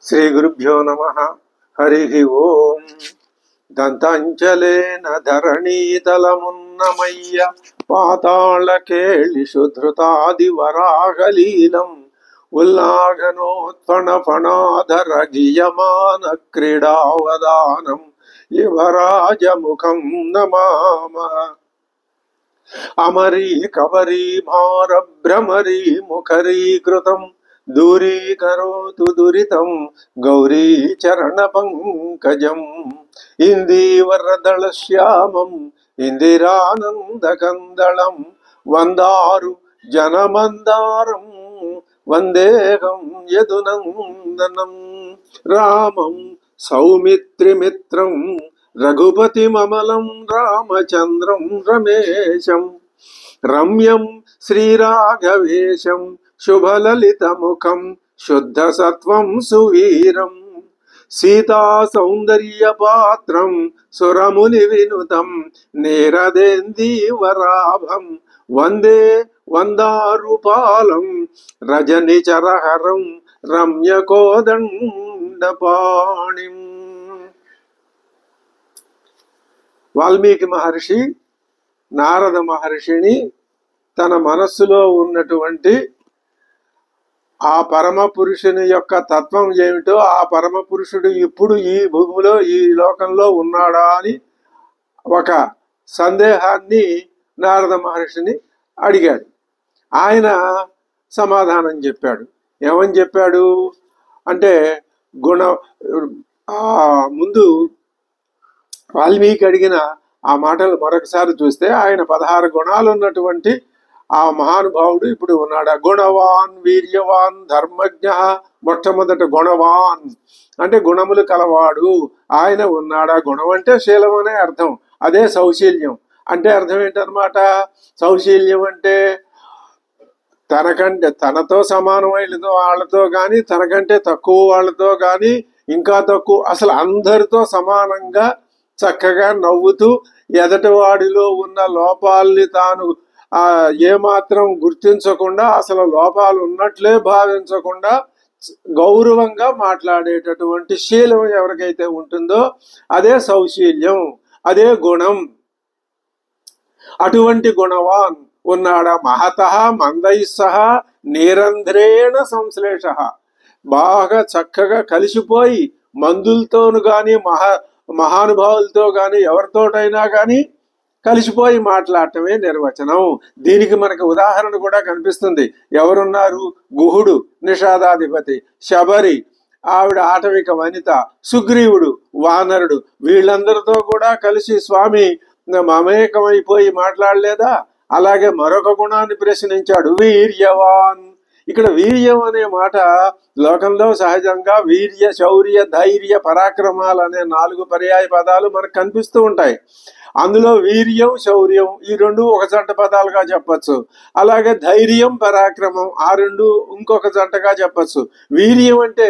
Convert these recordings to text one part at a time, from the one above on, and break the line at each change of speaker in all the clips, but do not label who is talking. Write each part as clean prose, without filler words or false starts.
శ్రీ గురుభ్యో నమః. హరి ఓం. దంతాంచలేన ధరణీతలమున్నమయ్య పాతాళకేళిషు ధృతాదివరాహలీలం ఉల్లాఘనోత్ఫణ ఫణాధర గీయమాన క్రీడావదానం యువరాజముఖం నమామ. అమరీ కవరీ భార భ్రమరీ ముఖరీకృతం దూరీకరోతు దురితం గౌరీ చరణ పంకజం ఇందీవరదళ శ్యామం ఇందిరానందకందళం వందారు జనమందారం వందేహం యదునందనం రామం సౌమిత్రిమిత్రం రఘుపతిమమలం రామచంద్రం రమేశం రమ్యం శ్రీరాఘవేశం శుభలలితముఖం శుద్ధసత్వం సువీరం సీతా సౌందర్యపాత్రం సురముని వినుతం నీరదేందీవరాభం వందే వందారుపాలం రజనిచరహరం రమ్యకోదండపాణిం. వాల్మీకి మహర్షి నారద మహర్షిని తన మనస్సులో ఉన్నటువంటి ఆ పరమ పురుషుని యొక్క తత్వం ఏమిటో, ఆ పరమ పురుషుడు ఇప్పుడు ఈ భూమిలో ఈ లోకంలో ఉన్నాడా అని ఒక సందేహాన్ని నారద మహర్షిని అడిగాడు. ఆయన సమాధానం చెప్పాడు. ఏమని చెప్పాడు అంటే, ముందు వాల్మీకి అడిగిన ఆ మాటలు మరొకసారి చూస్తే ఆయన 16 గుణాలు ఉన్నటువంటి ఆ మహానుభావుడు ఇప్పుడు ఉన్నాడు. గుణవాన్ వీర్యవాన్ ధర్మజ్ఞ. మొట్టమొదట గుణవాన్ అంటే గుణములు కలవాడు ఆయన ఉన్నాడా. గుణం అంటే శీలం అనే అర్థం. అదే సౌశీల్యం అంటే అర్థం ఏంటనమాట. సౌశీల్యం అంటే తనతో సమానమైన వాళ్ళతో కానీ, తనకంటే తక్కువ వాళ్ళతో కానీ, ఇంకా తక్కువ అసలు అందరితో సమానంగా చక్కగా నవ్వుతూ ఎదటివాడిలో ఉన్న లోపాలని తాను ఏమాత్రం గుర్తించకుండా, అసలు లోపాలు ఉన్నట్లే భావించకుండా గౌరవంగా మాట్లాడేటటువంటి శీలం ఎవరికైతే ఉంటుందో అదే సౌశీల్యం, అదే గుణం. అటువంటి గుణవాన్ ఉన్నాడా. మహతః మందైస్సహ నిరంధ్రేణ సంశ్లేష. బాగా చక్కగా కలిసిపోయి మందులతోను కానీ మహానుభావులతో కానీ ఎవరితోటైనా కానీ కలిసిపోయి మాట్లాడటమే నిర్వచనం. దీనికి మనకు ఉదాహరణ కూడా కనిపిస్తుంది. ఎవరున్నారు? గుహుడు నిషాదాధిపతి, శబరి ఆవిడ ఆటవిక వనిత, సుగ్రీవుడు వానరుడు, వీళ్ళందరితో కూడా కలిసి స్వామి మమేకమైపోయి మాట్లాడలేదా? అలాగే మరొక గుణాన్ని ప్రశ్నించాడు, వీర్యవాన్. ఇక్కడ వీర్యం అనే మాట లోకంలో సహజంగా వీర్య, శౌర్య, ధైర్య, పరాక్రమాలు అనే 4 పర్యాయ పదాలు మనకు కనిపిస్తూ ఉంటాయి. అందులో వీర్యం, శౌర్యం ఈ రెండు ఒక జంట పదాలుగా చెప్పచ్చు. అలాగే ధైర్యం, పరాక్రమం ఆ రెండు ఇంకొక జంటగా చెప్పచ్చు. వీర్యం అంటే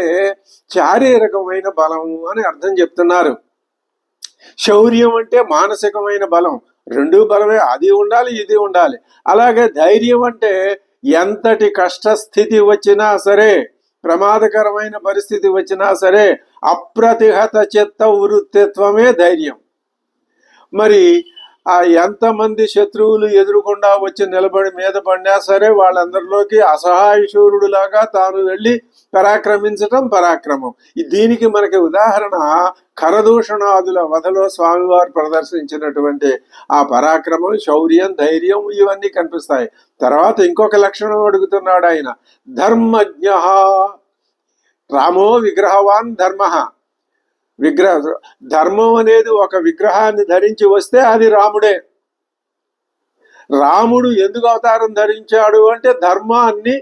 శారీరకమైన బలం అని అర్థం చెప్తున్నారు. శౌర్యం అంటే మానసికమైన బలం. రెండు బలమే, అది ఉండాలి ఇది ఉండాలి. అలాగే ధైర్యం అంటే ఎంతటి కష్టస్థితి వచ్చినా సరే, ప్రమాదకరమైన పరిస్థితి వచ్చినా సరే అప్రతిహత చిత్త వృత్తిత్వమే ధైర్యం. మరి ఎంతమంది శత్రువులు ఎదురుకుండా వచ్చి నిలబడి మీద పడినా సరే వాళ్ళందరిలోకి అసహాయశూరుడులాగా తాను వెళ్ళి పరాక్రమించటం పరాక్రమం. దీనికి మనకి ఉదాహరణ ఖరదూషణాదుల వధలో స్వామివారు ప్రదర్శించినటువంటి ఆ పరాక్రమం, శౌర్యం, ధైర్యం ఇవన్నీ కనిపిస్తాయి. తర్వాత ఇంకొక లక్షణం అడుగుతున్నాడు ఆయన, ధర్మజ్ఞ. రామో విగ్రహవాన్ ధర్మ. ధర్మం అనేది ఒక విగ్రహాన్ని ధరించి వస్తే అది రాముడే. రాముడు ఎందుకు అవతారం ధరించాడు అంటే ధర్మాన్ని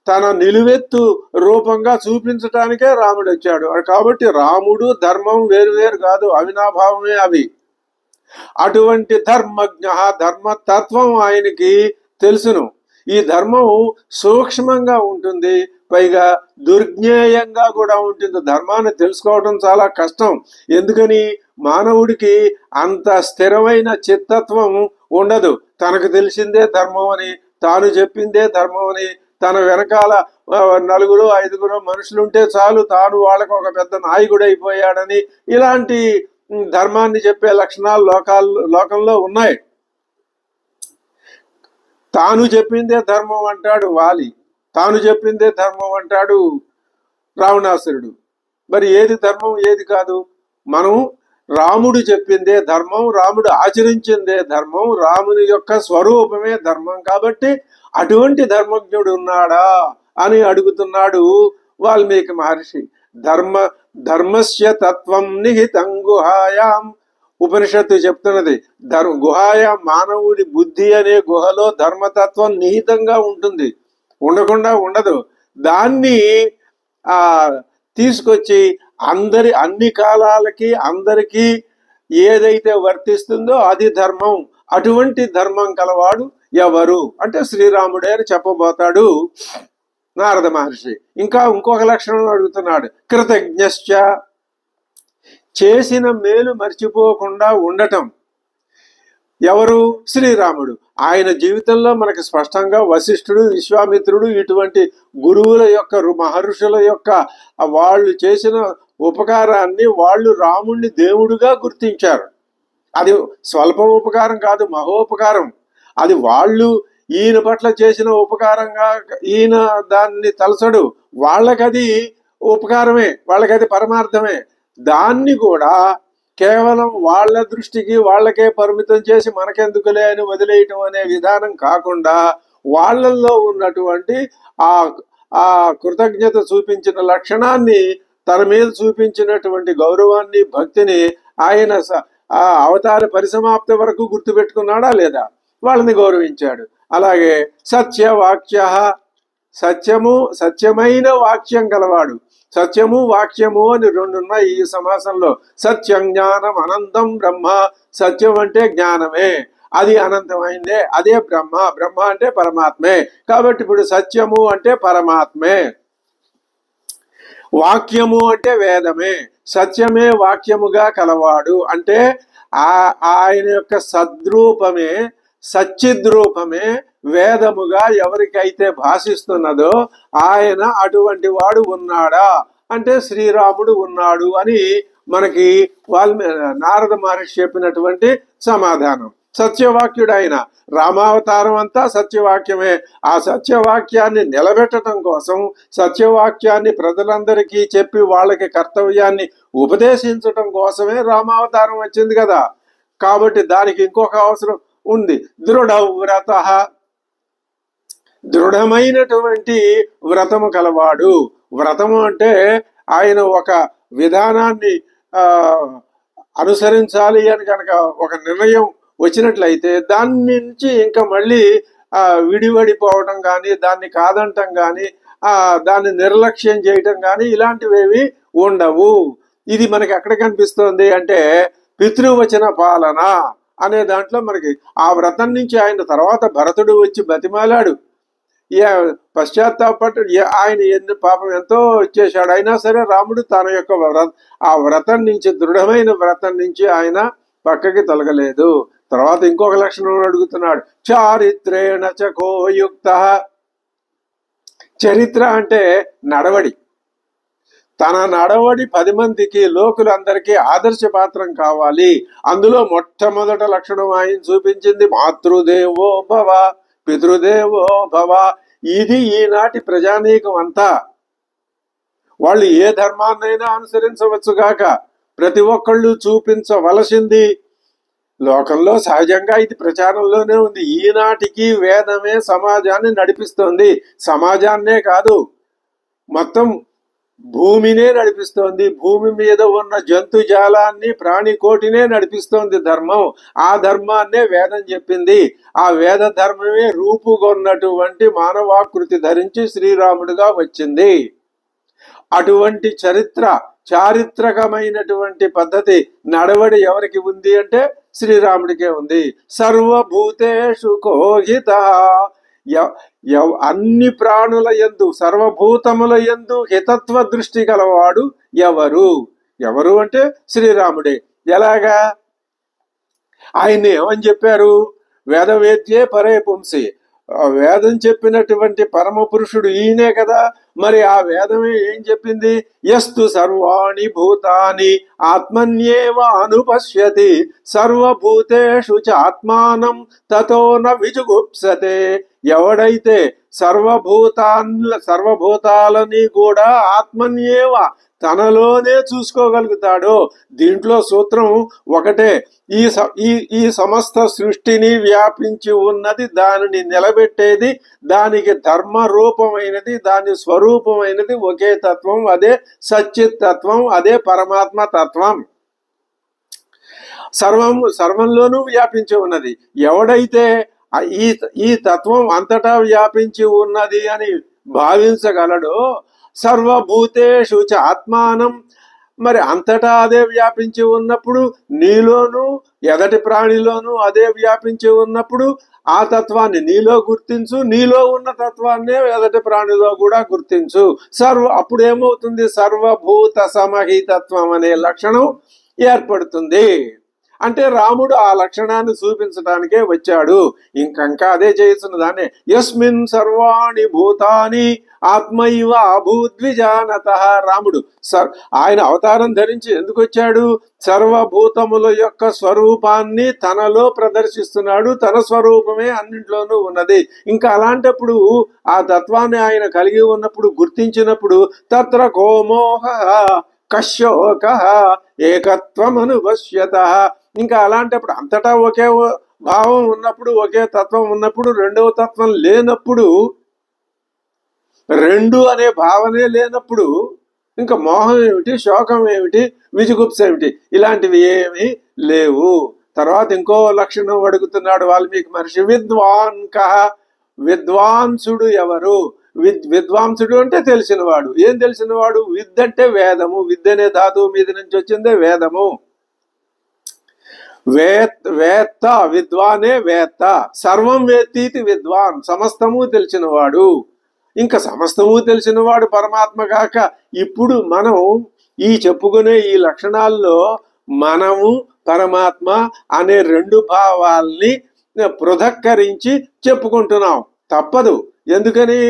తన నిలువెత్తు రూపంగా చూపించటానికే రాముడు వచ్చాడు. కాబట్టి రాముడు ధర్మం వేరు కాదు, అవినాభావమే అవి. అటువంటి ధర్మజ్ఞ, ధర్మతత్వం ఆయనకి తెలుసును. ఈ ధర్మం సూక్ష్మంగా ఉంటుంది, పైగా దుర్జ్ఞేయంగా కూడా ఉంటుంది. ధర్మాన్ని తెలుసుకోవడం చాలా కష్టం. ఎందుకని? మానవుడికి అంత స్థిరమైన చిత్తత్వం ఉండదు. తనకు తెలిసిందే ధర్మం అని, తాను చెప్పిందే ధర్మం అని, తన వెనకాల నలుగురు ఐదుగురు మనుషులుంటే చాలు, తాను వాళ్ళకు ఒక పెద్ద నాయకుడు అయిపోయాడని ఇలాంటి ధర్మాన్ని చెప్పే లక్షణాలు లోకంలో ఉన్నాయి. తాను చెప్పిందే ధర్మం అంటాడు వాలి, తాను చెప్పిందే ధర్మం అంటాడు రావణాసురుడు. మరి ఏది ధర్మం ఏది కాదు? మనం రాముడు చెప్పిందే ధర్మం, రాముడు ఆచరించిందే ధర్మం, రాముని యొక్క స్వరూపమే ధర్మం. కాబట్టి అటువంటి ధర్మజ్ఞుడు ఉన్నాడా అని అడుగుతున్నాడు వాల్మీకి మహర్షి. ధర్మస్య తత్వం నిహితం గుహాయాం. ఉపనిషత్తు చెప్తున్నది, గుహాయాం మానవుడి బుద్ధి అనే గుహలో ధర్మతత్వం నిహితంగా ఉంటుంది, ఉండకుండా ఉండదు. దాన్ని తీసుకొచ్చి అన్ని కాలాలకి అందరికీ ఏదైతే వర్తిస్తుందో అది ధర్మం. అటువంటి ధర్మం కలవాడు ఎవరు అంటే శ్రీరాముడే అని చెప్పబోతాడు నారద మహర్షి. ఇంకొక లక్షణం అడుగుతున్నాడు. కృతజ్ఞశ్చ, చేసిన మేలు మర్చిపోకుండా ఉండటం. ఎవరు? శ్రీరాముడు. ఆయన జీవితంలో మనకి స్పష్టంగా వశిష్ఠుడు, విశ్వామిత్రుడు ఇటువంటి గురువుల యొక్క మహర్షుల యొక్క వాళ్ళు చేసిన ఉపకారాన్ని వాళ్ళు రాముణ్ణి దేవుడుగా గుర్తించారు. అది స్వల్ప ఉపకారం కాదు, మహోపకారం. అది వాళ్ళు ఈయన పట్ల చేసిన ఉపకారంగా ఈయన దాన్ని తలసడు, వాళ్ళకది ఉపకారమే, వాళ్ళకది పరమార్థమే. దాన్ని కూడా కేవలం వాళ్ళ దృష్టికి వాళ్ళకే పరిమితం చేసి మనకెందుకులే అని వదిలేయటం అనే విధానం కాకుండా వాళ్ళల్లో ఉన్నటువంటి ఆ కృతజ్ఞత చూపించిన లక్షణాన్ని, తన మీద చూపించినటువంటి గౌరవాన్ని, భక్తిని ఆయన ఆ అవతార పరిసమాప్తి వరకు గుర్తుపెట్టుకున్నాడా లేదా? వాళ్ళని గౌరవించాడు. అలాగే సత్యవాక్య, సత్యమైన వాక్యం గలవాడు. సత్యము వాక్యము అని రెండున్నాయి ఈ సమాసంలో. సత్యం జ్ఞానం అనంతం బ్రహ్మ. సత్యం అంటే జ్ఞానమే, అది అనంతమైందే, అదే బ్రహ్మ. బ్రహ్మ అంటే పరమాత్మే. కాబట్టి ఇప్పుడు సత్యము అంటే పరమాత్మే, వాక్యము అంటే వేదమే. సత్యమే వాక్యముగా కలవాడు అంటే ఆయన యొక్క సద్రూపమే, సచ్చిద్రూపమే వేదముగా ఎవరికైతే భాషిస్తున్నదో ఆయన అటువంటి వాడు ఉన్నాడా అంటే శ్రీరాముడు ఉన్నాడు అని మనకి నారద మహర్షి చెప్పినటువంటి సమాధానం. సత్యవాక్యుడు ఆయన. రామావతారం అంతా సత్యవాక్యమే. ఆ సత్యవాక్యాన్ని నిలబెట్టడం కోసం, సత్యవాక్యాన్ని ప్రజలందరికీ చెప్పి వాళ్ళకి కర్తవ్యాన్ని ఉపదేశించటం కోసమే రామావతారం వచ్చింది కదా. కాబట్టి దానికి ఇంకొక అవసరం ఉంది. దృఢవ్రత, దృఢమైనటువంటి వ్రతము కలవాడు. వ్రతము అంటే ఆయన ఒక విధానాన్ని అనుసరించాలి అని కనుక ఒక నిర్ణయం వచ్చినట్లయితే దాని నుంచి ఇంకా మళ్ళీ విడివడిపోవటం కానీ, దాన్ని కాదంటం కానీ, దాన్ని నిర్లక్ష్యం చేయటం కానీ ఇలాంటివేవి ఉండవు. ఇది మనకి ఎక్కడ కనిపిస్తోంది అంటే పితృవచన పాలన అనే దాంట్లో మనకి ఆ వ్రతం నుంచి ఆయన తర్వాత భరతుడు వచ్చి బతిమాలాడు. పశ్చాత్తాపట్టు ఆయన పాపం ఎంతో చేశాడు. అయినా సరే రాముడు తన యొక్క ఆ వ్రతం నుంచి, దృఢమైన వ్రతం నుంచి ఆయన పక్కకి తొలగలేదు. తర్వాత ఇంకొక లక్షణం అడుగుతున్నాడు. చారిత్రేణ చకోయుక్త. చరిత్ర అంటే నడవడి. తన నడవడి 10 మందికి, లోకులందరికీ ఆదర్శపాత్రం కావాలి. అందులో మొట్టమొదట లక్షణం ఆయన చూపించింది మాతృదేవో భవ, పితృదేవో భవ. ఇది ఈనాటి ప్రజానీకం అంతా. వాళ్ళు ఏ ధర్మాన్నైనా అనుసరించవచ్చు గాక, ప్రతి ఒక్కళ్ళు చూపించవలసింది లోకంలో సహజంగా ఇది ప్రచారంలోనే ఉంది. ఈనాటికి వేదమే సమాజాన్ని నడిపిస్తోంది. సమాజాన్నే కాదు, మొత్తం భూమినే నడిపిస్తోంది. భూమి మీద ఉన్న జంతుజాలాన్ని, ప్రాణికోటినే నడిపిస్తోంది ధర్మం. ఆ ధర్మాన్నే వేదం చెప్పింది. ఆ వేద ధర్మమే రూపుగొన్నటువంటి మానవాకృతి ధరించి శ్రీరాముడుగా వచ్చింది. అటువంటి చారిత్రకమైనటువంటి పద్ధతి, నడవడి ఎవరికి ఉంది అంటే శ్రీరాముడికే ఉంది. సర్వభూతేషు కోహిత. అన్ని ప్రాణుల యందు, సర్వభూతముల యందు హితత్వ దృష్టి గలవాడు ఎవరు అంటే శ్రీరాముడే. ఎలాగా? ఆయన్ని ఏమని చెప్పారు? వేదవేద్యే పరే పుంసి. వేదం చెప్పినటువంటి పరమ పురుషుడు ఈయనే కదా. మరి ఆ వేదమే ఏం చెప్పింది? యస్తు సర్వాణి భూతాని ఆత్మన్యేవ అనుపశ్యతి సర్వభూతేషు చ ఆత్మానం తతో న విజుగుప్సతే. ఎవడైతే సర్వభూతాలని కూడా ఆత్మన్యేవ తనలోనే చూసుకోగలుగుతాడో, దీంట్లో సూత్రం ఒకటే, ఈ సమస్త సృష్టిని వ్యాపించి ఉన్నది, దానిని నిలబెట్టేది, దానికి ధర్మ రూపమైనది, దాని స్వరూపమైనది ఒకే తత్వం, అదే సచ్చిత్ తత్వం, అదే పరమాత్మ తత్వం. సర్వంలోనూ వ్యాపించి ఉన్నది. ఎవడైతే ఈ తత్వం అంతటా వ్యాపించి ఉన్నది అని భావించగలడో, సర్వభూతేషు చ ఆత్మానం, మరి అంతటా అదే వ్యాపించి ఉన్నప్పుడు నీలోను ఎదటి ప్రాణిలోను అదే వ్యాపించి ఉన్నప్పుడు ఆ తత్వాన్ని నీలో గుర్తించు, నీలో ఉన్న తత్వాన్నే ఎదటి ప్రాణిలో కూడా గుర్తించు. అప్పుడు ఏమవుతుంది? సర్వభూత సమహితత్వం అనే లక్షణం ఏర్పడుతుంది. అంటే రాముడు ఆ లక్షణాన్ని చూపించడానికే వచ్చాడు. ఇంకా అదే చేస్తున్న దాన్ని యస్మిన్ సర్వాణి భూతాని ఆత్మైవ అభూద్విజానత. రాముడు ఆయన అవతారం ధరించి ఎందుకు వచ్చాడు? సర్వభూతముల యొక్క స్వరూపాన్ని తనలో ప్రదర్శిస్తున్నాడు. తన స్వరూపమే అన్నింట్లోనూ ఉన్నది. ఇంకా అలాంటప్పుడు ఆ తత్వాన్ని ఆయన కలిగి ఉన్నప్పుడు, గుర్తించినప్పుడు తత్ర కోమోహ కశ్యోక ఏకత్వం అనుపశ్యత. ఇంకా అలాంటప్పుడు అంతటా ఒకే భావం ఉన్నప్పుడు, ఒకే తత్వం ఉన్నప్పుడు, రెండవ తత్వం లేనప్పుడు, రెండు అనే భావనే లేనప్పుడు ఇంకా మోహం ఏమిటి, శోకం ఏమిటి, విజుగుప్స ఏమిటి, ఇలాంటివి ఏమీ లేవు. తర్వాత ఇంకో లక్షణం అడుగుతున్నాడు వాల్మీకి మహర్షి. విద్వాన్ కహ, విద్వాంసుడు ఎవరు? విద్వాంసుడు అంటే తెలిసినవాడు. ఏం తెలిసినవాడు? విద్ అంటే వేదము. విద్ అనే ధాతువు మీద నుంచి వచ్చిందే వేదము. వేత్త, విద్వానే వేత్త. సర్వం వేత్తీతి విద్వాన్, సమస్తము తెలిసినవాడు. ఇంకా సమస్తము తెలిసినవాడు పరమాత్మ కాక, ఇప్పుడు మనం ఈ చెప్పుకునే ఈ లక్షణాల్లో మనము పరమాత్మ అనే రెండు భావాల్ని పృథక్కరించి చెప్పుకుంటున్నాం. తప్పదు. ఎందుకని?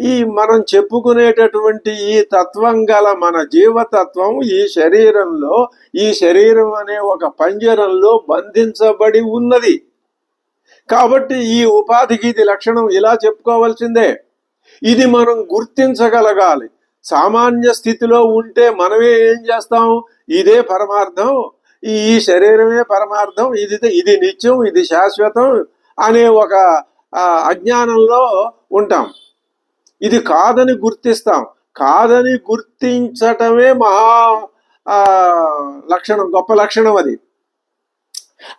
ఈ మనం చెప్పుకునేటటువంటి ఈ తత్వం గల మన జీవతత్వం ఈ శరీరంలో, ఈ శరీరం అనే ఒక పంజరంలో బంధించబడి ఉన్నది. కాబట్టి ఈ ఉపాధికి ఇది లక్షణం, ఇలా చెప్పుకోవాల్సిందే. ఇది మనం గుర్తించగలగాలి. సామాన్య స్థితిలో ఉంటే మనమే ఏం చేస్తాం? ఇదే పరమార్థం, ఈ శరీరమే పరమార్థం, ఇది నిత్యం, ఇది శాశ్వతం అనే ఒక అజ్ఞానంలో ఉంటాం. ఇది కాదని గుర్తిస్తాం. కాదని గుర్తించటమే మహా లక్షణం, గొప్ప లక్షణం.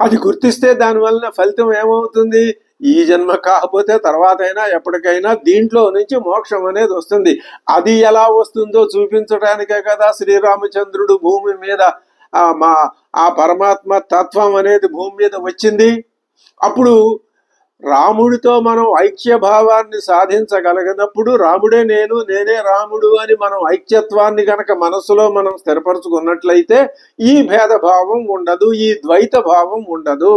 అది గుర్తిస్తే దానివల్ల ఫలితం ఏమవుతుంది? ఈ జన్మ కాకపోతే తర్వాత అయినా ఎప్పటికైనా దీంట్లో నుంచి మోక్షం అనేది వస్తుంది. అది ఎలా వస్తుందో చూపించడానికే కదా శ్రీరామచంద్రుడు భూమి మీద ఆ పరమాత్మ తత్వం అనేది భూమి మీద వచ్చింది. అప్పుడు రాముడితో మనం ఐక్య భావాన్ని సాధించగలిగినప్పుడు, రాముడే నేను, నేనే రాముడు అని మనం ఐక్యత్వాన్ని గనక మనసులో మనం స్థిరపరచుకున్నట్లయితే ఈ భేదభావం ఉండదు, ఈ ద్వైత భావం ఉండదు.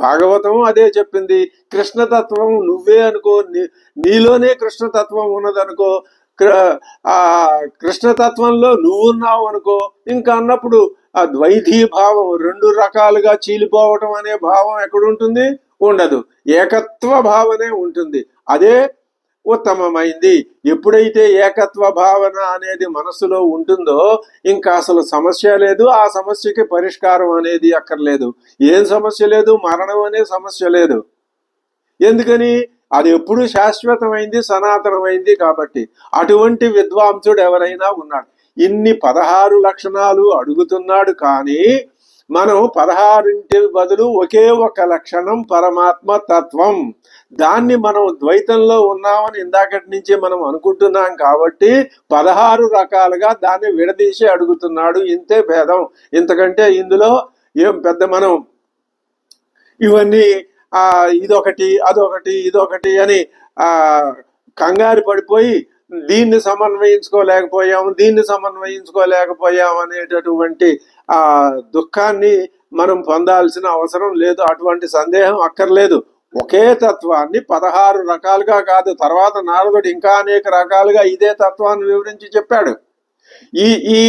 భాగవతం అదే చెప్పింది. కృష్ణతత్వం నువ్వే అనుకో, నీలోనే కృష్ణతత్వం ఉన్నదనుకో, కృష్ణతత్వంలో నువ్వున్నావు అనుకో, ఇంకా అన్నప్పుడు ఆ ద్వైధీ భావం, రెండు రకాలుగా చీలిపోవటం అనే భావం ఎక్కడుంటుంది? ఉండదు. ఏకత్వ భావనే ఉంటుంది. అదే ఉత్తమమైంది. ఎప్పుడైతే ఏకత్వ భావన అనేది మనసులో ఉంటుందో ఇంకా అసలు సమస్య లేదు. ఆ సమస్యకి పరిష్కారం అనేది అక్కర్లేదు. ఏం సమస్య లేదు? మరణం అనే సమస్య లేదు. ఎందుకని? అది ఎప్పుడు శాశ్వతమైంది, సనాతనమైంది కాబట్టి. అటువంటి విద్వాంసుడు ఎవరైనా ఉన్నాడు. ఇన్ని 16 లక్షణాలు అడుగుతున్నాడు, కానీ మనం 16 బదులు ఒకే ఒక లక్షణం పరమాత్మ తత్వం. దాన్ని మనం ద్వైతంలో ఉన్నామని ఇందాకటి నుంచి మనం అనుకుంటున్నాం కాబట్టి 16 రకాలుగా దాన్ని విడదీసి అడుగుతున్నాడు. ఇంతే భేదం. ఇంతకంటే ఇందులో ఏం పెద్ద మనం ఇవన్నీ ఇదొకటి అదొకటి ఇదొకటి అని కంగారు పడిపోయి దీన్ని సమన్వయించుకోలేకపోయాం అనేటటువంటి దుఃఖాన్ని మనం పొందాల్సిన అవసరం లేదు. అటువంటి సందేహం అక్కర్లేదు. ఒకే తత్వాన్ని 16 రకాలుగా కాదు, తర్వాత నారదుడు ఇంకా అనేక రకాలుగా ఇదే తత్వాన్ని వివరించి చెప్పాడు. ఈ ఈ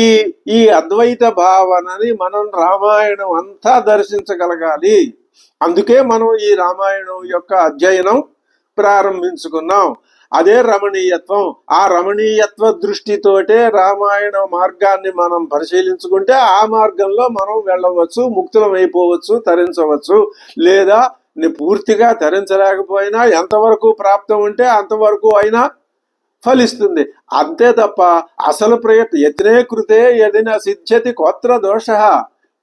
ఈ అద్వైత భావనని మనం రామాయణం అంతా దర్శించగలగాలి. అందుకే మనం ఈ రామాయణం యొక్క అధ్యయనం ప్రారంభించుకున్నాం. అదే రమణీయత్వం. ఆ రమణీయత్వ దృష్టితోటే రామాయణ మార్గాన్ని మనం పరిశీలించుకుంటే ఆ మార్గంలో మనం వెళ్ళవచ్చు, ముక్తులం అయిపోవచ్చు, తరించవచ్చు. లేదా పూర్తిగా తరించలేకపోయినా ఎంతవరకు ప్రాప్తం ఉంటే అంతవరకు అయినా ఫలిస్తుంది. అంతే తప్ప అసలు యత్నే కృతే యదిన సిద్ధ్యతి కోత్ర దోష.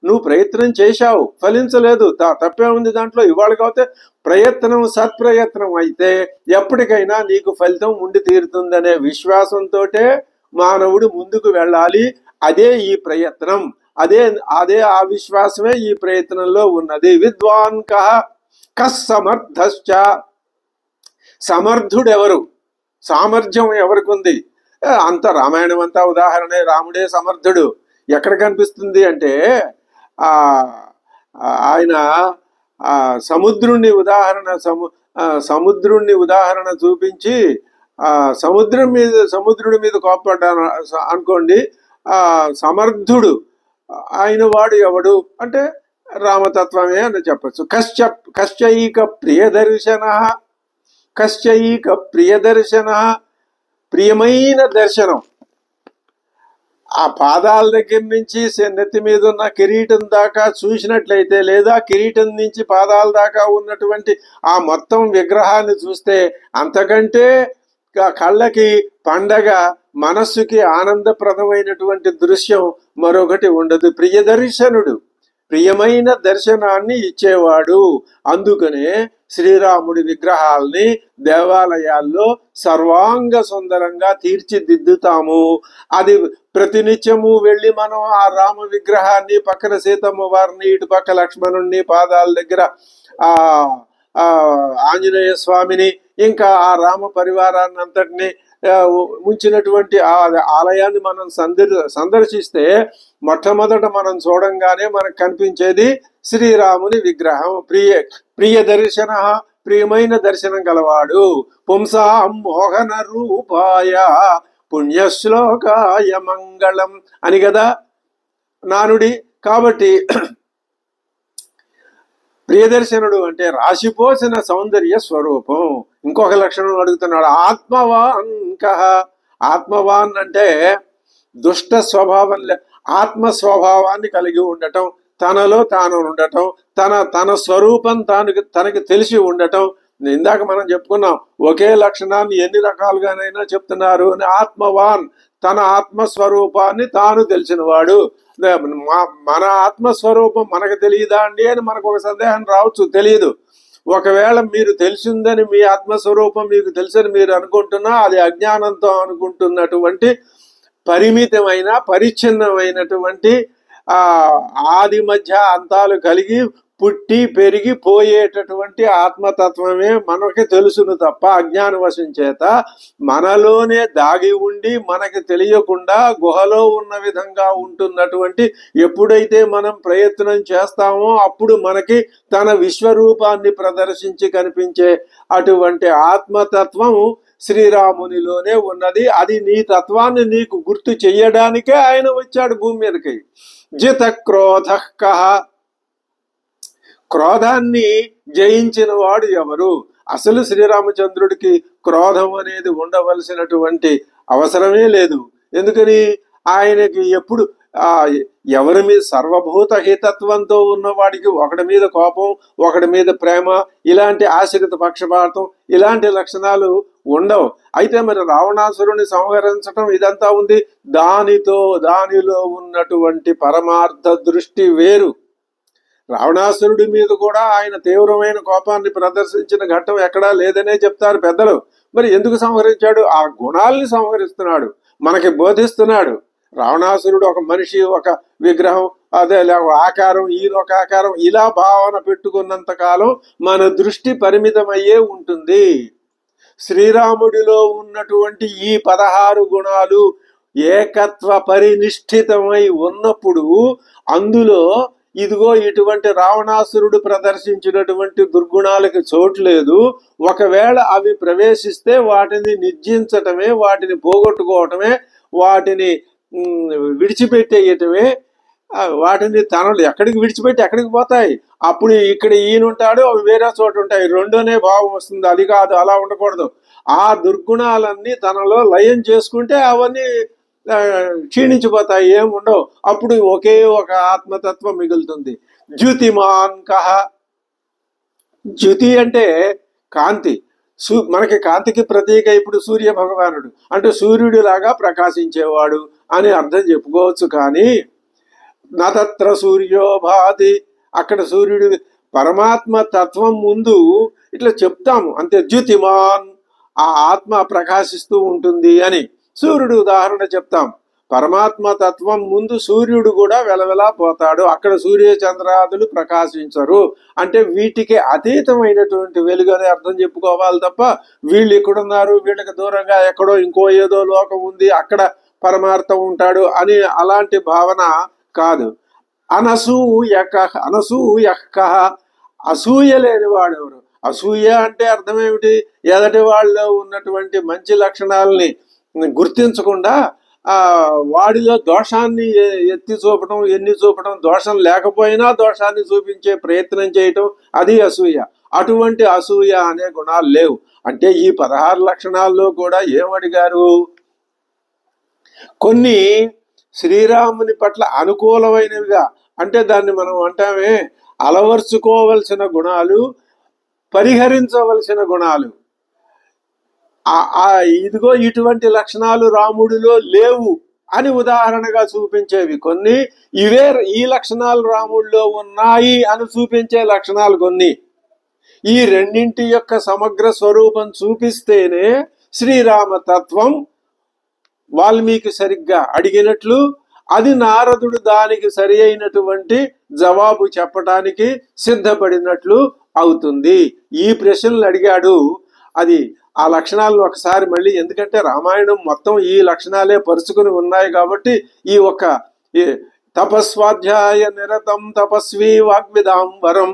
నువ్వు ప్రయత్నం చేశావు, ఫలించలేదు, తప్పే ఉంది దాంట్లో. ఇవాళ కాకపోతే ప్రయత్నం సత్ప్రయత్నం అయితే ఎప్పటికైనా నీకు ఫలితం ఉండి తీరుతుందనే విశ్వాసంతో మానవుడు ముందుకు వెళ్ళాలి. అదే ఈ ప్రయత్నం, అదే అదే ఆ విశ్వాసమే ఈ ప్రయత్నంలో ఉన్నది. విద్వాన్ కస్సమర్థశ్చ. సమర్థుడెవరు, సామర్థ్యం ఎవరికి ఉంది? అంత రామాయణం అంతా ఉదాహరణే. రాముడే సమర్థుడు. ఎక్కడ కనిపిస్తుంది అంటే ఆయన సముద్రుణ్ణి ఉదాహరణ చూపించి సముద్రుడి మీద కోప్పడ్డాను అనుకోండి. సమర్థుడు ఆయన వాడు ఎవడు అంటే రామతత్వమే అని చెప్పచ్చు. కశ్చైక ప్రియదర్శన, ప్రియమైన దర్శనం. ఆ పాదాల దగ్గర నుంచి నెత్తి మీద ఉన్న కిరీటం దాకా చూసినట్లయితే, లేదా కిరీటం నుంచి పాదాల దాకా ఉన్నటువంటి ఆ మొత్తం విగ్రహాన్ని చూస్తే అంతకంటే కళ్ళకి పండగ, మనస్సుకి ఆనందప్రదమైనటువంటి దృశ్యం మరొకటి ఉండదు. ప్రియదర్శనుడు, ప్రియమైన దర్శనాన్ని ఇచ్చేవాడు. అందుకనే శ్రీరాముడి విగ్రహాల్ని దేవాలయాల్లో సర్వాంగ సుందరంగా తీర్చిదిద్దుతాము. అది ప్రతినిత్యము వెళ్ళి మనం ఆ రామ విగ్రహాన్ని, పక్కన సీతమ్మ వారిని, ఇటు పక్క లక్ష్మణుణ్ణి, పాదాల దగ్గర ఆంజనేయ స్వామిని, ఇంకా ఆ రామ పరివారాన్ని అంతటిని ఉంచినటువంటి ఆ ఆలయాన్ని మనం సందర్శిస్తే మొట్టమొదట మనం చూడంగానే మనకు కనిపించేది శ్రీరాముని విగ్రహం. ప్రియ దర్శన, ప్రియమైన దర్శనం గలవాడు. పుంసాం మోహన రూపాయ పుణ్యశ్లోకాయ మంగళం అని కదా నానుడి. కాబట్టి ప్రియదర్శనుడు అంటే రాశిపోసిన సౌందర్య స్వరూపం. ఇంకొక లక్షణం అడుగుతున్నాడు. ఆత్మవాన్ అంటే దుష్ట స్వభావం, ఆత్మ స్వభావాన్ని కలిగి ఉండటం, తనలో తాను ఉండటం, తన స్వరూపం తనకి తెలిసి ఉండటం. ఇందాక మనం చెప్పుకున్నాం, ఒకే లక్షణాన్ని ఎన్ని రకాలుగానైనా చెప్తున్నారు అని. ఆత్మవాన్, తన ఆత్మస్వరూపాన్ని తాను తెలిసినవాడు. మన ఆత్మస్వరూపం మనకు తెలియదా అండి అని మనకు ఒక సందేహం రావచ్చు. తెలియదు. ఒకవేళ మీరు తెలిసిందని, మీ ఆత్మస్వరూపం మీకు తెలుసని మీరు అనుకుంటున్నా, అది అజ్ఞానంతో అనుకుంటున్నటువంటి పరిమితమైన, పరిచ్ఛిన్నమైనటువంటి ఆది మధ్య అంతాలు కలిగి పుట్టి పెరిగి పోయేటటువంటి ఆత్మతత్వమే మనకి తెలుసును తప్ప, అజ్ఞానవశం చేత మనలోనే దాగి ఉండి మనకి తెలియకుండా గుహలో ఉన్న విధంగా ఉంటున్నటువంటి, ఎప్పుడైతే మనం ప్రయత్నం చేస్తామో అప్పుడు మనకి తన విశ్వరూపాన్ని ప్రదర్శించి కనిపించే అటువంటి ఆత్మతత్వం శ్రీరామునిలోనే ఉన్నది. అది నీ తత్వాన్ని నీకు గుర్తు చెయ్యడానికే ఆయన వచ్చాడు భూమి మీదకి. జిత క్రోధ కః. క్రోధాన్ని జయించిన వాడు ఎవరు? అసలు శ్రీరామచంద్రుడికి క్రోధం అనేది ఉండవలసినటువంటి అవసరమే లేదు. ఎందుకని? ఆయనకి ఎప్పుడు ఎవరి మీద సర్వభూత హితత్వంతో ఉన్నవాడికి ఒకడి మీద కోపం, ఒకడి మీద ప్రేమ, ఇలాంటి ఆశ్రిత పక్షపాతం, ఇలాంటి లక్షణాలు ఉండవు. అయితే మరి రావణాసురుని సంహరించటం ఇదంతా ఉంది. దానిలో ఉన్నటువంటి పరమార్థ దృష్టి వేరు. రావణాసురుడి మీద కూడా ఆయన తీవ్రమైన కోపాన్ని ప్రదర్శించిన ఘట్టం ఎక్కడా లేదనే చెప్తారు పెద్దలు. మరి ఎందుకు సంహరించాడు? ఆ గుణాల్ని సంహరిస్తున్నాడు, మనకి బోధిస్తున్నాడు. రావణాసురుడు ఒక మనిషి, ఒక విగ్రహం, అదే ఆకారం, ఈ లోకాకారం, ఇలా భావన పెట్టుకున్నంత కాలం మన దృష్టి పరిమితమయ్యే ఉంటుంది. శ్రీరాముడిలో ఉన్నటువంటి ఈ 16 గుణాలు ఏకత్వ పరినిష్ఠితమై ఉన్నప్పుడు అందులో ఇదిగో ఇటువంటి రావణాసురుడు ప్రదర్శించినటువంటి దుర్గుణాలకి చోటు లేదు. ఒకవేళ అవి ప్రవేశిస్తే వాటిని నిర్జించటమే, వాటిని పోగొట్టుకోవటమే, వాటిని విడిచిపెట్టేయటమే. వాటిని తనలు ఎక్కడికి విడిచిపెట్టి ఎక్కడికి పోతాయి? అప్పుడు ఇక్కడ ఈయనుంటాడు, అవి వేరే చోట ఉంటాయి, రెండోనే భావం వస్తుంది. అది కాదు, అలా ఉండకూడదు. ఆ దుర్గుణాలన్నీ తనలో లయం చేసుకుంటే అవన్నీ క్షీణించిపోతాయి, ఏముండవు. అప్పుడు ఒకే ఒక ఆత్మతత్వం మిగులుతుంది. ద్యుతిమాన్ కహ. ద్యుతి అంటే కాంతి. మనకి కాంతికి ప్రతీక ఇప్పుడు సూర్య భగవానుడు, అంటే సూర్యుడి లాగా ప్రకాశించేవాడు అని అర్థం చెప్పుకోవచ్చు. కానీ నతత్ర సూర్యో భాతి, అక్కడ సూర్యుడు పరమాత్మ తత్వం ముందు ఇట్లా చెప్తాము అంతే. ద్యుతిమాన్, ఆ ఆత్మ ప్రకాశిస్తూ ఉంటుంది అని సూర్యుడు ఉదాహరణ చెప్తాం. పరమాత్మ తత్వం ముందు సూర్యుడు కూడా వెలవెలా పోతాడు. అక్కడ సూర్య చంద్రాదులు ప్రకాశించరు. అంటే వీటికి అతీతమైనటువంటి వెలుగు అని అర్థం చెప్పుకోవాలి తప్ప వీళ్ళు ఇక్కడున్నారు, వీళ్ళకి దూరంగా ఎక్కడో ఇంకో ఏదో లోకం ఉంది, అక్కడ పరమార్థం ఉంటాడు అని అలాంటి భావన కాదు. అనసూయక, అనసూయక, అసూయ లేని వాడెవరు? అసూయ అంటే అర్థం ఏమిటి? ఎదటి వాళ్ళలో ఉన్నటువంటి మంచి లక్షణాలని గుర్తించకుండా వాడిలో దోషాన్ని ఎత్తి చూపటం, ఎన్ని చూపటం, దోషం లేకపోయినా దోషాన్ని చూపించే ప్రయత్నం చేయటం, అది అసూయ. అటువంటి అసూయ అనే గుణాలు లేవు. అంటే ఈ 16 లక్షణాల్లో కూడా ఏమడిగారు? కొన్ని శ్రీరాముని పట్ల అనుకూలమైనవిగా, అంటే దాన్ని మనం అంటామే అలవర్చుకోవలసిన గుణాలు, పరిహరించవలసిన గుణాలు. ఇదిగో ఇటువంటి లక్షణాలు రాముడిలో లేవు అని ఉదాహరణగా చూపించేవి కొన్ని, ఇవే ఈ లక్షణాలు రాముడిలో ఉన్నాయి అని చూపించే లక్షణాలు కొన్ని. ఈ రెండింటి యొక్క సమగ్ర స్వరూపం చూపిస్తేనే శ్రీరామ తత్వం వాల్మీకి సరిగ్గా అడిగినట్లు, అది నారదుడు దానికి సరి అయినటువంటి జవాబు చెప్పటానికి సిద్ధపడినట్లు అవుతుంది. ఈ ప్రశ్నలు అడిగాడు. అది ఆ లక్షణాలను ఒకసారి మళ్ళీ, ఎందుకంటే రామాయణం మొత్తం ఈ లక్షణాలే పరుచుకుని ఉన్నాయి కాబట్టి ఈ ఒక్క తపస్వాధ్యాయ నిరతం తపస్వీ వాగ్విదాం వరం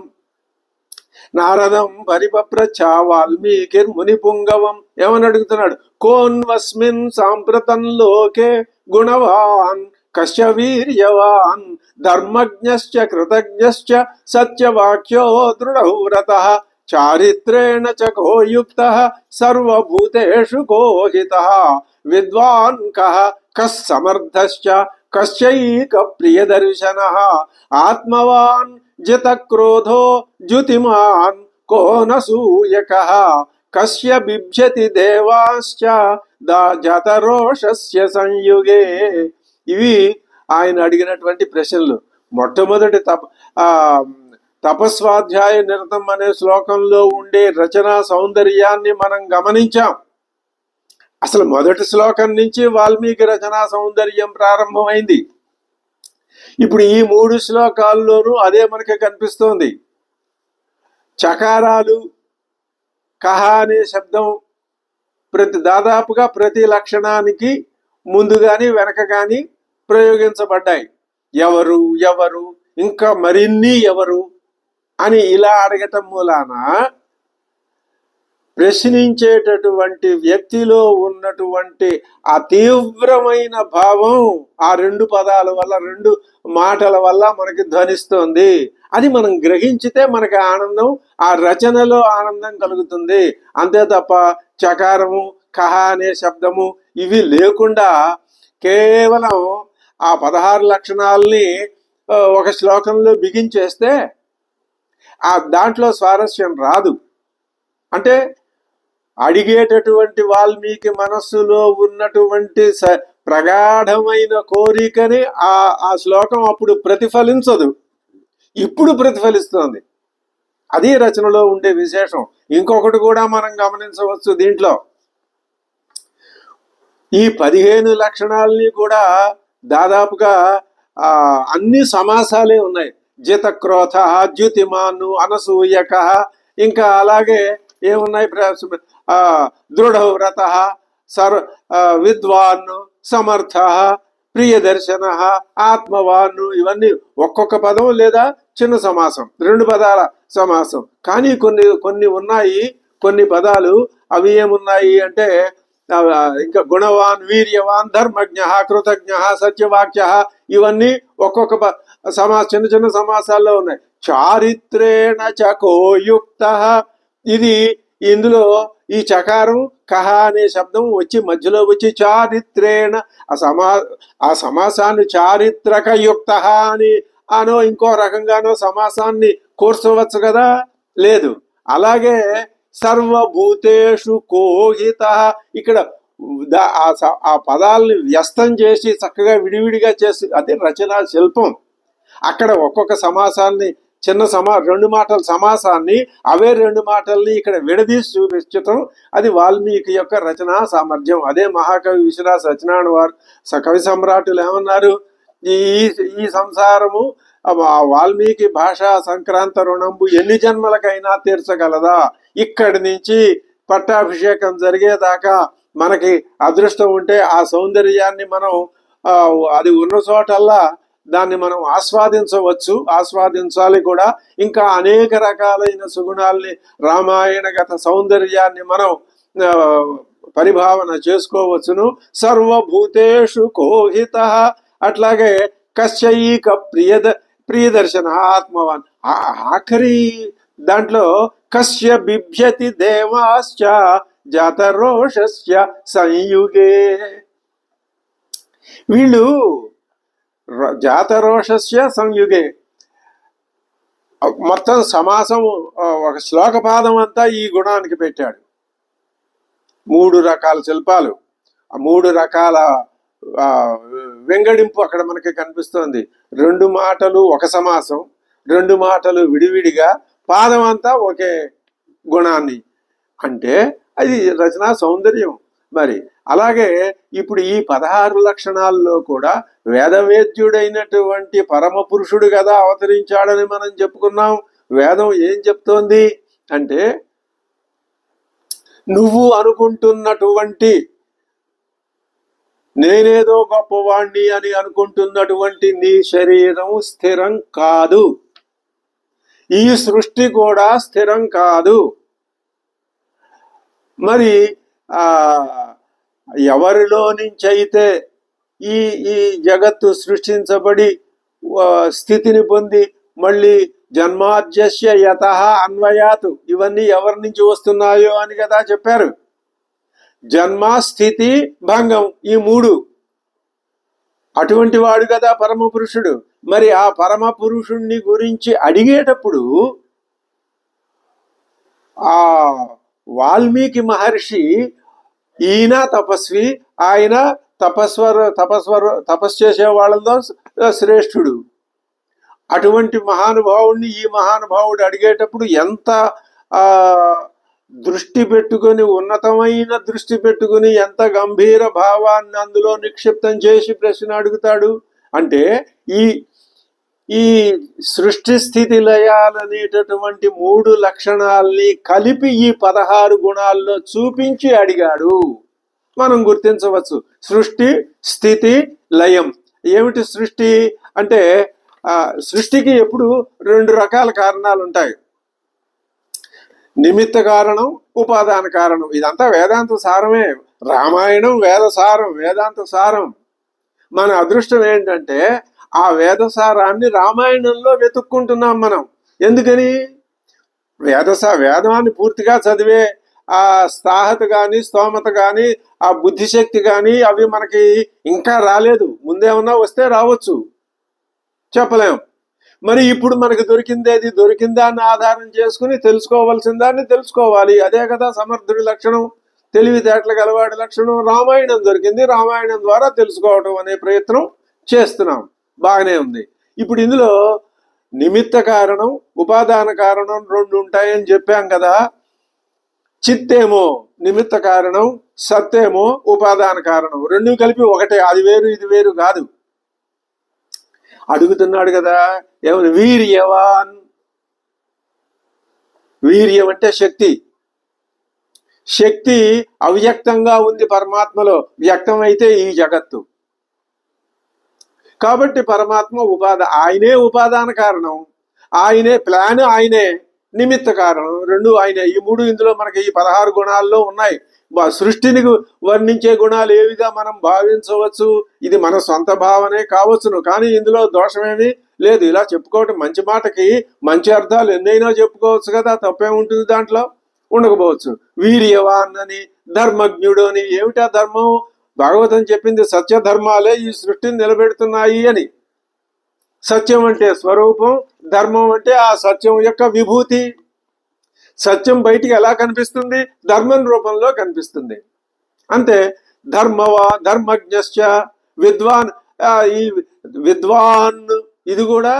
నారదం పరిపప్రచ వాల్మీకిర్ ముని పుంగవం. ఏమని అడుగుతున్నాడు? కోన్వస్మిన్ సాంప్రతం లోకే గుణవాన్ కశ్య వీర్యవాన్ ధర్మజ్ఞశ్చ కృతజ్ఞశ్చ సత్యవాక్యో దృఢవ్రతః చారిత్రేణ చ కోయుక్తః సర్వభూతేషు కోహితః విద్వాన్ కః కస్ సమర్థశ్చ కశ్చైక ప్రియదర్శనః ఆత్మవాన్ జితక్రోధో ద్యుతిమాన్ కో నసూయకః కస్య బిభ్యతి దేవాశ్చ జతరోషస్య సంయుగే. ఇవి ఆయన అడిగినటువంటి ప్రశ్నలు. మొట్టమొదటి తపస్వాధ్యాయ నిరతం అనే శ్లోకంలో ఉండే రచనా సౌందర్యాన్ని మనం గమనించాం. అసలు మొదటి శ్లోకం నుంచి వాల్మీకి రచనా సౌందర్యం ప్రారంభమైంది. ఇప్పుడు ఈ 3 శ్లోకాల్లోనూ అదే మనకి కనిపిస్తోంది. చకారాలు, కహ అనే శబ్దం దాదాపుగా ప్రతి లక్షణానికి ముందు గాని వెనక గాని ప్రయోగించబడ్డాయి. ఎవరు ఎవరు, ఇంకా మరిన్ని ఎవరు అని ఇలా అడగటం మూలాన ప్రశ్నించేటటువంటి వ్యక్తిలో ఉన్నటువంటి ఆ తీవ్రమైన భావం ఆ 2 పదాల వల్ల, 2 మాటల వల్ల మనకి ధ్వనిస్తోంది. అది మనం గ్రహించితే మనకి ఆనందం, ఆ రచనలో ఆనందం కలుగుతుంది. అంతే తప్ప చకారము, కహ అనే శబ్దము ఇవి లేకుండా కేవలం ఆ 16 లక్షణాలని ఒక శ్లోకంలో బిగించేస్తే ఆ దాంట్లో స్వారస్యం రాదు. అంటే అడిగేటటువంటి వాల్మీకి మనస్సులో ఉన్నటువంటి ప్రగాఢమైన కోరికని ఆ శ్లోకం అప్పుడు ప్రతిఫలించదు, ఇప్పుడు ప్రతిఫలిస్తుంది. అది రచనలో ఉండే విశేషం. ఇంకొకటి కూడా మనం గమనించవచ్చు దీంట్లో. ఈ 15 లక్షణాలని కూడా దాదాపుగా అన్ని సమాసాలే ఉన్నాయి. జితక్రోధ, ద్యుతిమాను, అనసూయక, ఇంకా అలాగే ఏమున్నాయి? దృఢవ్రత, విద్వాన్, సమర్థ, ప్రియదర్శన, ఆత్మవాన్, ఇవన్నీ ఒక్కొక్క పదం లేదా చిన్న సమాసం, 2 పదాల సమాసం. కానీ కొన్ని కొన్ని ఉన్నాయి, కొన్ని పదాలు అవి ఏమున్నాయి అంటే ఇంకా గుణవాన్, వీర్యవాన్, ధర్మజ్ఞ, కృతజ్ఞ, సత్యవాక్య, ఇవన్నీ ఒక్కొక్క చిన్న చిన్న సమాసాల్లో ఉన్నాయి. చారిత్రేణ చకోయుక్త, ఇది ఇందులో ఈ చకారం కహ అనే శబ్దం వచ్చి మధ్యలో వచ్చి చారిత్రేణ ఆ సమాసాన్ని చారిత్రక యుక్త అని అనో ఇంకో రకంగానో సమాసాన్ని కూర్చోవచ్చు కదా, లేదు. అలాగే సర్వభూతేషు కోహిత, ఇక్కడ ఆ పదాలని వ్యస్తం చేసి చక్కగా విడివిడిగా చేసి అదే రచనా శిల్పం. అక్కడ ఒక్కొక్క సమాసాన్ని చిన్న 2 మాటల సమాసాన్ని అవే 2 మాటల్ని ఇక్కడ విడదీసి చూపించటం, అది వాల్మీకి యొక్క రచనా సామర్థ్యం. అదే మహాకవి విశ్వనాథ సత్యనారాయణ వారు కవి సమ్రాటులు ఏమన్నారు, ఈ సంసారము వాల్మీకి భాషా సంక్రాంత రుణంబు ఎన్ని జన్మలకైనా తీర్చగలదా, ఇక్కడి నుంచి పట్టాభిషేకం జరిగేదాకా మనకి అదృష్టం ఉంటే ఆ సౌందర్యాన్ని మనం అది ఉన్న చోటల్లా దాన్ని మనం ఆస్వాదించవచ్చు, ఆస్వాదించాలి కూడా. ఇంకా అనేక రకాలైన సుగుణాల్ని, రామాయణగత సౌందర్యాన్ని మనం పరిభావన చేసుకోవచ్చును. సర్వభూతేషు కోహిత, అట్లాగే కశ్చైక ప్రియదర్శన ఆత్మవాన్, ఆఖరి దాంట్లో కశ్య బిభ్యతి దేవాశ్చ జాతరోషస్య సంయుగే, వీళ్ళు జాతరోషస్య సంయుగే, మొత్తం సమాసం ఒక శ్లోకపాదం అంతా ఈ గుణానికి పెట్టాడు. 3 రకాల శిల్పాలు, 3 రకాల వెంగడింపు అక్కడ మనకి కనిపిస్తోంది. 2 మాటలు ఒక సమాసం, 2 మాటలు విడివిడిగా, పాదం అంతా ఒకే గుణాన్ని, అంటే అది రచనా సౌందర్యం. మరి అలాగే ఇప్పుడు ఈ 16 లక్షణాల్లో కూడా వేదవేద్యుడైనటువంటి పరమ పురుషుడు కదా అవతరించాడని మనం చెప్పుకున్నాం. వేదం ఏం చెప్తోంది అంటే, నువ్వు అనుకుంటున్నటువంటి నేనేదో గొప్పవాణ్ణి అని అనుకుంటున్నటువంటి నీ శరీరం స్థిరం కాదు, ఈ సృష్టి కూడా స్థిరం కాదు. మరి ఎవరిలో నుంచి అయితే ఈ ఈ జగత్తు సృష్టించబడి స్థితిని పొంది మళ్ళీ జన్మాద్యస్య యతః అన్వయాత్, ఇవన్నీ ఎవరి నుంచి వస్తున్నాయో అని కదా చెప్పారు. జన్మ, స్థితి, భంగం, ఈ 3. అటువంటి వాడు కదా పరమ పురుషుడు. మరి ఆ పరమ పురుషుణ్ణి గురించి అడిగేటప్పుడు ఆ వాల్మీకి మహర్షి, ఈయన తపస్వి, ఆయన తపస్సు చేసే వాళ్ళలో శ్రేష్ఠుడు. అటువంటి మహానుభావుడిని ఈ మహానుభావుడు అడిగేటప్పుడు ఎంత దృష్టి పెట్టుకుని, ఉన్నతమైన దృష్టి పెట్టుకుని, ఎంత గంభీర భావాన్ని అందులో నిక్షిప్తం చేసి ప్రశ్న అడుగుతాడు అంటే, ఈ సృష్టి స్థితి లయాలనేటటువంటి 3 లక్షణాల్ని కలిపి ఈ 16 గుణాల్లో చూపించి అడిగాడు. మనం గుర్తించవచ్చు. సృష్టి, స్థితి, లయం. ఏమిటి సృష్టి అంటే, సృష్టికి ఎప్పుడు 2 రకాల కారణాలు ఉంటాయి. నిమిత్త కారణం, ఉపాదాన కారణం. ఇదంతా వేదాంత సారమే. రామాయణం వేద సారం, వేదాంత సారం. మన అదృష్టం ఏంటంటే ఆ వేదసారాన్ని రామాయణంలో వెతుక్కుంటున్నాం మనం. ఎందుకని? వేదాన్ని పూర్తిగా చదివే ఆ స్థాహత కానీ, స్తోమత కానీ, ఆ బుద్ధిశక్తి కానీ అవి మనకి ఇంకా రాలేదు. ముందేమన్నా వస్తే రావచ్చు, చెప్పలేం. మరి ఇప్పుడు మనకు దొరికిందేది, దొరికిందాన్ని ఆధారం చేసుకుని తెలుసుకోవాల్సిన దాన్ని తెలుసుకోవాలి. అదే కదా సమర్థుడి లక్షణం, తెలివితేటల గలవాడి లక్షణం. రామాయణం దొరికింది, రామాయణం ద్వారా తెలుసుకోవటం అనే ప్రయత్నం చేస్తున్నాం. బాగానే ఉంది. ఇప్పుడు ఇందులో నిమిత్త కారణం, ఉపాదాన కారణం 2 ఉంటాయని చెప్పాం కదా. చిత్తేమో నిమిత్త కారణం, సత్తేమో ఉపాదాన కారణం. 2 కలిపి ఒకటే, అది వేరు ఇది వేరు కాదు. అడుగుతున్నాడు కదా, ఏమని? వీర్యవాన్. వీర్యం అంటే శక్తి. శక్తి అవ్యక్తంగా ఉంది పరమాత్మలో, వ్యక్తం అయితే ఈ జగత్తు. కాబట్టి పరమాత్మ ఆయనే ఉపాదాన కారణం, ఆయనే ప్లాన్, ఆయనే నిమిత్త కారణం, రెండు ఆయనే. ఈ మూడు ఇందులో మనకి ఈ 16 గుణాల్లో ఉన్నాయి. సృష్టిని వర్ణించే గుణాలు ఏవిగా మనం భావించవచ్చు. ఇది మన సొంత భావనే కావచ్చును, కానీ ఇందులో దోషమేమీ లేదు. ఇలా చెప్పుకోవటం మంచి మాటకి మంచి అర్థాలు ఎన్నైనా చెప్పుకోవచ్చు కదా, తప్పేముంటుంది దాంట్లో? ఉండకపోవచ్చు. వీర్యవాన్ అని, ధర్మజ్ఞుడు అని. ఏమిటా ధర్మం? భాగవతం చెప్పింది సత్యధర్మాలే ఈ సృష్టిని నిలబెడుతున్నాయి అని. సత్యం అంటే స్వరూపం, ధర్మం అంటే ఆ సత్యం యొక్క విభూతి. సత్యం బయటికి ఎలా కనిపిస్తుంది? ధర్మం రూపంలో కనిపిస్తుంది. అంతే. ధర్మజ్ఞశ్చ విద్వాన్. ఈ విద్వాన్ ఇది కూడా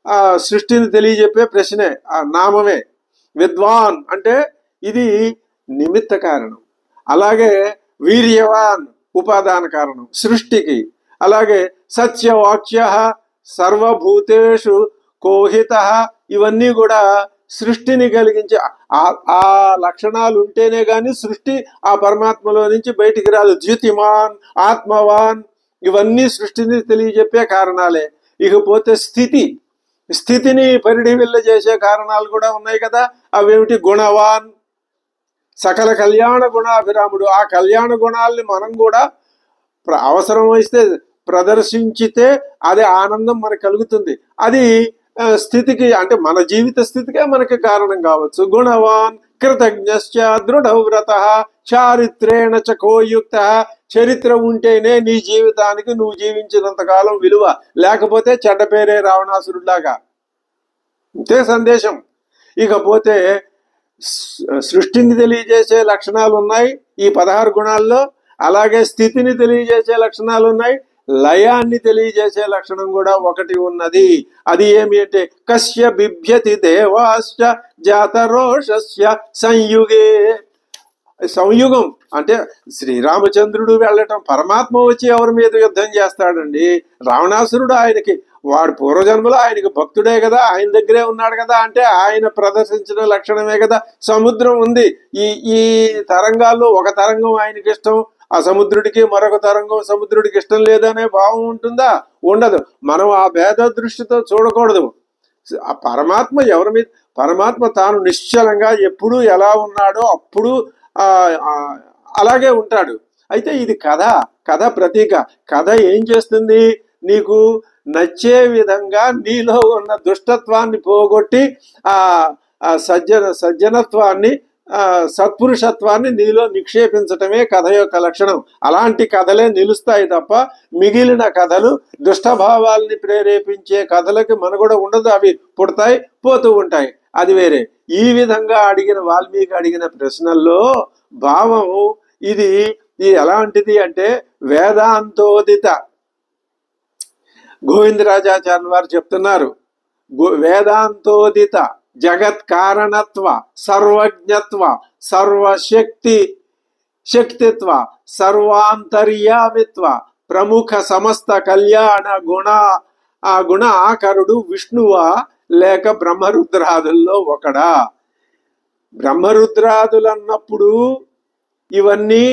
ఆ సృష్టిని తెలియజెప్పే ప్రశ్నే, ఆ నామమే. విద్వాన్ అంటే ఇది నిమిత్త కారణం. అలాగే వీర్యవాన్ ఉపాదాన కారణం సృష్టికి. అలాగే సత్యవాక్య సర్వభూతేషు కోహిత, ఇవన్నీ కూడా సృష్టిని కలిగించే ఆ లక్షణాలు ఉంటేనే గాని సృష్టి ఆ పరమాత్మలో నుంచి బయటికి రాదు. ద్యుతిమాన్, ఆత్మవాన్, ఇవన్నీ సృష్టిని తెలియజెప్పే కారణాలే. ఇకపోతే స్థితిని పరిడివిల్ల చేసే కారణాలు కూడా ఉన్నాయి కదా. అవేమిటి? గుణవాన్, సకల కళ్యాణ గుణాభిరాముడు. ఆ కళ్యాణ గుణాలని మనం కూడా అవసరం వస్తే ప్రదర్శించితే అదే ఆనందం మనకు కలుగుతుంది. అది స్థితికి, అంటే మన జీవిత స్థితికే మనకి కారణం కావచ్చు. గుణవాన్ కృతజ్ఞశ్చ దృఢవ్రత చారిత్రేణ చకోయుక్త. చరిత్ర ఉంటేనే నీ జీవితానికి నువ్వు జీవించినంత కాలం విలువ, లేకపోతే చెడ్డ పేరే రావణాసురుడిలాగా. ఇంతే సందేశం. ఇకపోతే సృష్టిని తెలియజేసే లక్షణాలు ఉన్నాయి ఈ 16 గుణాల్లో. అలాగే స్థితిని తెలియజేసే లక్షణాలు ఉన్నాయి, లయాన్ని తెలియజేసే లక్షణం కూడా ఒకటి ఉన్నది. అది ఏమి అంటే కస్య బిభ్యతి దేవాశ్చ జాతరోషస్య సంయుగే. సంయుగం అంటే శ్రీరామచంద్రుడు వెళ్ళటం, పరమాత్మ వచ్చి ఎవరి మీద యుద్ధం చేస్తాడండి? రావణాసురుడు ఆయనకి, వాడు పూర్వజన్మలో ఆయనకి భక్తుడే కదా, ఆయన దగ్గరే ఉన్నాడు కదా, అంటే ఆయన ప్రదర్శించిన లక్షణమే కదా. సముద్రం ఉంది, ఈ తరంగాల్లో ఒక తరంగం ఆయనకి ఇష్టం, ఆ సముద్రుడికి మరొక తరంగం సముద్రుడికి ఇష్టం లేదనే భావం ఉంటుందా? ఉండదు. మనం ఆ భేద దృష్టితో చూడకూడదు. ఆ పరమాత్మ ఎవరి మీద, పరమాత్మ తాను నిశ్చలంగా ఎప్పుడు ఎలా ఉన్నాడో అప్పుడు అలాగే ఉంటాడు. అయితే ఇది కథ ప్రతీక. కథ ఏం చేస్తుంది? నీకు నచ్చే విధంగా నీలో ఉన్న దుష్టత్వాన్ని పోగొట్టి ఆ సజ్జనత్వాన్ని, సత్పురుషత్వాన్ని నీలో నిక్షేపించటమే కథ యొక్క లక్షణం. అలాంటి కథలే నిలుస్తాయి తప్ప మిగిలిన కథలు దుష్టభావాల్ని ప్రేరేపించే కథలకి మనుగడ ఉండదు. అవి పుడతాయి, పోతూ ఉంటాయి, అది వేరే. ఈ విధంగా వాల్మీకి అడిగిన ప్రశ్నల్లో భావం ఇది ఎలాంటిది అంటే వేదాంతోదిత. గోవిందరాజాచార్యుల వారు చెప్తున్నారు, వేదాంతోదిత జగత్ కారణత్వ, సర్వజ్ఞత్వ, శక్తిత్వ, సర్వాంతర్యామిత్వ, ప్రముఖ సమస్త కళ్యాణ గుణ ఆకరుడు విష్ణువా లేక బ్రహ్మరుద్రాదుల్లో ఒకడా? బ్రహ్మరుద్రాదులు అన్నప్పుడు ఇవన్నీ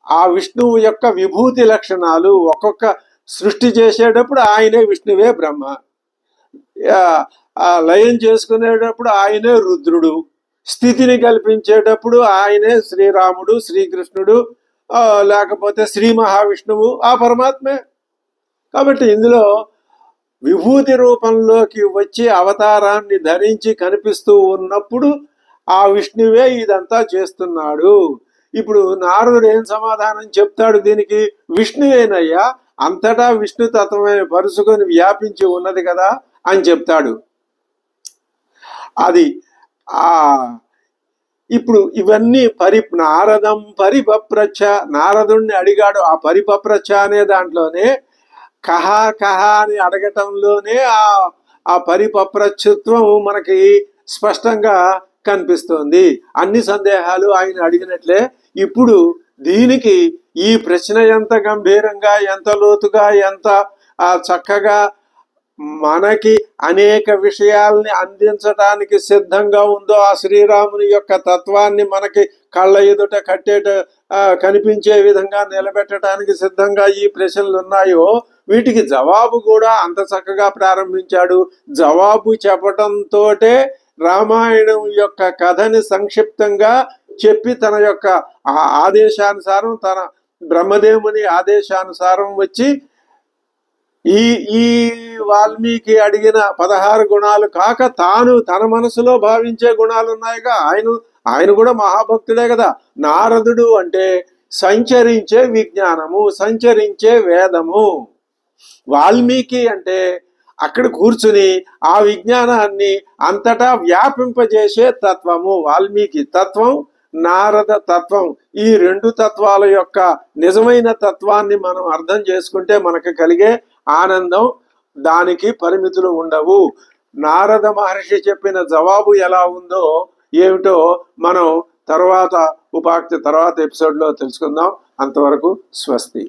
ఆ విష్ణువు యొక్క విభూతి లక్షణాలు. ఒక్కొక్క సృష్టి చేసేటప్పుడు ఆయనే విష్ణువే బ్రహ్మ, లయం చేసుకునేటప్పుడు ఆయనే రుద్రుడు, స్థితిని కల్పించేటప్పుడు ఆయనే శ్రీరాముడు, శ్రీకృష్ణుడు, లేకపోతే శ్రీ మహావిష్ణువు ఆ పరమాత్మే. కాబట్టి ఇందులో విభూతి రూపంలోకి వచ్చి అవతారాన్ని ధరించి కనిపిస్తూ ఉన్నప్పుడు ఆ విష్ణువే ఇదంతా చేస్తున్నాడు. ఇప్పుడు నారదుడు ఏం సమాధానం చెప్తాడు దీనికి? విష్ణువేనయ్యా, అంతటా విష్ణు తత్వమే పరుచుకొని వ్యాపించి ఉన్నది కదా అని చెప్తాడు. అది ఇప్పుడు ఇవన్నీ నారదం పరిపప్రచ్ఛ, నారదుణ్ణి అడిగాడు. ఆ పరిపప్రచ్ఛ అనే దాంట్లోనే కహ అని అడగటంలోనే ఆ పరిపప్రచ్ఛత్వం మనకి స్పష్టంగా కనిపిస్తోంది. అన్ని సందేహాలు ఆయన అడిగినట్లే. ఇప్పుడు దీనికి ఈ ప్రశ్న ఎంత గంభీరంగా, ఎంత లోతుగా, ఎంత చక్కగా మనకి అనేక విషయాల్ని అందించటానికి సిద్ధంగా ఉందో, ఆ శ్రీరాముని యొక్క తత్వాన్ని మనకి కళ్ళ ఎదుట కనిపించే విధంగా నిలబెట్టడానికి సిద్ధంగా ఈ ప్రశ్నలు ఉన్నాయో, వీటికి జవాబు కూడా అంత చక్కగా ప్రారంభించాడు. జవాబు చెప్పటంతోటే రామాయణం యొక్క కథని సంక్షిప్తంగా చెప్పి తన యొక్క ఆదేశానుసారం, తన బ్రహ్మదేవుని ఆదేశానుసారం వచ్చి ఈ ఈ వాల్మీకి అడిగిన 16 గుణాలు కాక తాను తన మనసులో భావించే గుణాలు ఉన్నాయిగా. ఆయన కూడా మహాభక్తుడే కదా. నారదుడు అంటే సంచరించే విజ్ఞానము, సంచరించే వేదము. వాల్మీకి అంటే అక్కడ కూర్చుని ఆ విజ్ఞానాన్ని అంతటా వ్యాపింపజేసే తత్వము. వాల్మీకి తత్వం, నారద తత్వం. ఈ 2 తత్వాల యొక్క నిజమైన తత్వాన్ని మనం అర్థం చేసుకుంటే మనకు కలిగే ఆనందం దానికి పరిమితులు ఉండవు. నారద మహర్షి చెప్పిన జవాబు ఎలా ఉందో ఏమిటో మనం తర్వాత ఎపిసోడ్లో తెలుసుకుందాం. అంతవరకు స్వస్తి.